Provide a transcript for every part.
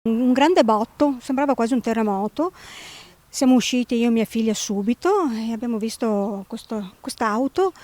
Un grande botto, sembrava quasi un terremoto. Siamo usciti io e mia figlia subito e abbiamo visto quest'auto,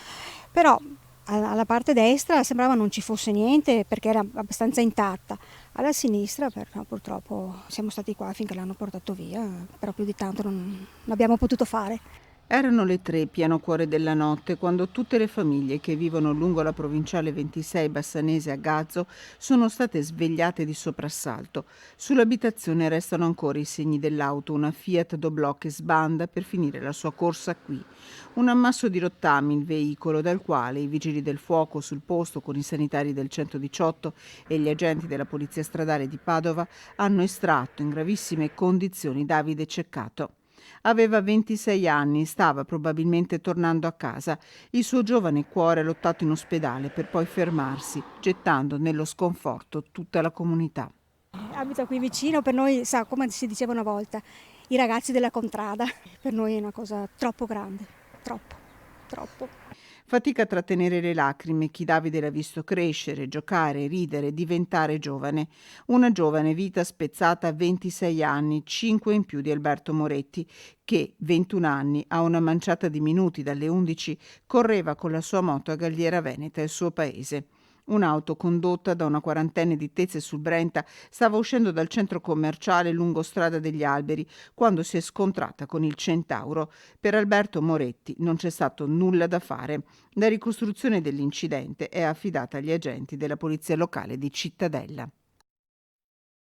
però alla parte destra sembrava non ci fosse niente perché era abbastanza intatta. Alla sinistra, no, purtroppo siamo stati qua finché l'hanno portato via, però più di tanto non abbiamo potuto fare. Erano le 3, pieno cuore della notte, quando tutte le famiglie che vivono lungo la provinciale 26 Bassanese a Gazzo sono state svegliate di soprassalto. Sull'abitazione restano ancora i segni dell'auto, una Fiat Doblò che sbanda per finire la sua corsa qui. Un ammasso di rottami, il veicolo dal quale i vigili del fuoco sul posto con i sanitari del 118 e gli agenti della polizia stradale di Padova hanno estratto in gravissime condizioni Davide Ceccato. Aveva 26 anni, stava probabilmente tornando a casa. Il suo giovane cuore ha lottato in ospedale per poi fermarsi, gettando nello sconforto tutta la comunità. Abita qui vicino, per noi, sa, come si diceva una volta, i ragazzi della contrada, per noi è una cosa troppo grande, troppo, troppo. Fatica a trattenere le lacrime chi Davide l'ha visto crescere, giocare, ridere, diventare giovane. Una giovane vita spezzata a 26 anni, 5 in più di Alberto Moretti, che, 21 anni, a una manciata di minuti dalle 11, correva con la sua moto a Galliera Veneta, il suo paese. Un'auto condotta da una quarantenne di Tezze sul Brenta stava uscendo dal centro commerciale lungo Strada degli Alberi quando si è scontrata con il Centauro. Per Alberto Moretti non c'è stato nulla da fare. La ricostruzione dell'incidente è affidata agli agenti della polizia locale di Cittadella.